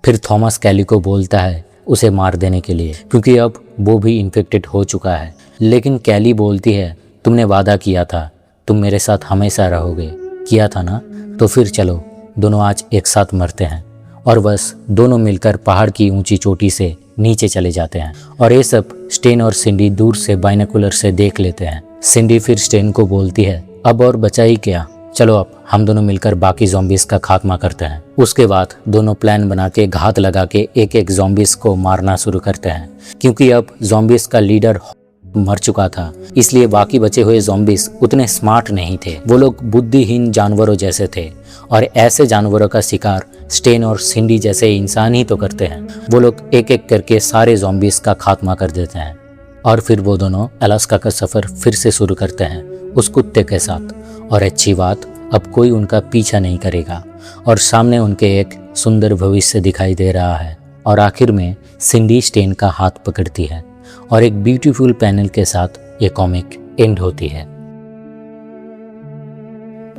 फिर थॉमस कैली को बोलता है उसे मार देने के लिए, क्योंकि अब वो भी इन्फेक्टेड हो चुका है। लेकिन कैली बोलती है, तुमने वादा किया था, तुम मेरे साथ हमेशा रहोगे, किया था ना, तो फिर चलो दोनों आज एक साथ मरते हैं। और बस दोनों मिलकर पहाड़ की ऊंची चोटी से नीचे चले जाते हैं और ये सब स्टेन और सिंडी दूर से बाइनोकुलर से देख लेते हैं। सिंडी फिर स्टेन को बोलती है, अब और बचा ही क्या, चलो अब हम दोनों मिलकर बाकी ज़ॉम्बीज़ का खात्मा करते हैं। उसके बाद दोनों प्लान बना के घात लगा के एक एक ज़ॉम्बीज़ को मारना शुरू करते हैं, क्योंकि अब ज़ॉम्बीज़ का लीडर मर चुका था, इसलिए बाकी बचे हुए ज़ॉम्बीज़ उतने स्मार्ट नहीं थे। वो लोग बुद्धिहीन जानवरों जैसे थे और ऐसे जानवरों का शिकार स्टेन और सिंडी जैसे इंसान ही तो करते हैं। वो लोग एक एक करके सारे ज़ॉम्बीज़ का खात्मा कर देते हैं और फिर वो दोनों अलास्का का सफ़र फिर से शुरू करते हैं उस कुत्ते के साथ। और अच्छी बात, अब कोई उनका पीछा नहीं करेगा और सामने उनके एक सुंदर भविष्य दिखाई दे रहा है। और आखिर में सिंडी स्टेन का हाथ पकड़ती है और एक ब्यूटीफुल पैनल के साथ ये कॉमिक एंड होती है।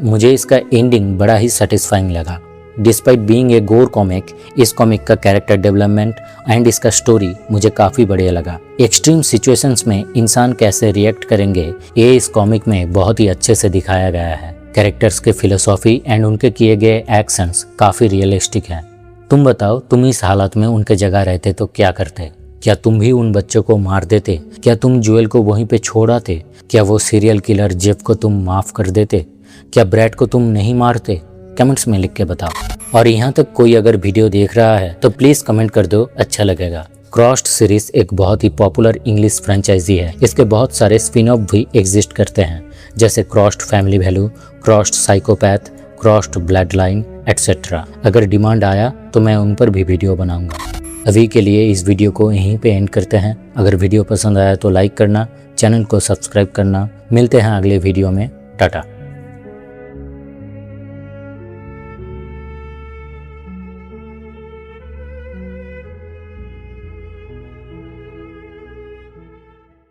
मुझे इसका एंडिंग बड़ा ही सेटिस्फाइंग लगा। डिस्पाइट बीइंग ए गोर कॉमिक, इस कॉमिक का कैरेक्टर डेवलपमेंट एंड इसका स्टोरी मुझे काफ़ी बढ़िया लगा। एक्सट्रीम सिचुएशंस में इंसान कैसे रिएक्ट करेंगे, ये इस कॉमिक में बहुत ही अच्छे से दिखाया गया है। कैरेक्टर्स के फिलोसॉफी एंड उनके किए गए एक्शंस काफ़ी रियलिस्टिक हैं। तुम बताओ, तुम इस हालत में उनके जगह रहते तो क्या करते? क्या तुम भी उन बच्चों को मार देते? क्या तुम जोएल को वहीं पे छोड़ आते? क्या वो सीरियल किलर जेफ को तुम माफ़ कर देते? क्या ब्रैड को तुम नहीं मारते? कमेंट्स में लिख के बताओ। और यहाँ तक कोई अगर वीडियो देख रहा है तो प्लीज़ कमेंट कर दो, अच्छा लगेगा। क्रॉस्ड सीरीज एक बहुत ही पॉपुलर इंग्लिश फ्रेंचाइजी है। इसके बहुत सारे स्पिन ऑफ भी एग्जिस्ट करते हैं, जैसे crossed family value, crossed psychopath, crossed blood line etcetera. अगर डिमांड आया तो मैं उन पर भी वीडियो बनाऊंगा। अभी के लिए इस वीडियो को यहीं पे एंड करते हैं। अगर वीडियो पसंद आया तो लाइक करना, चैनल को सब्सक्राइब करना। मिलते हैं अगले वीडियो में। टाटा।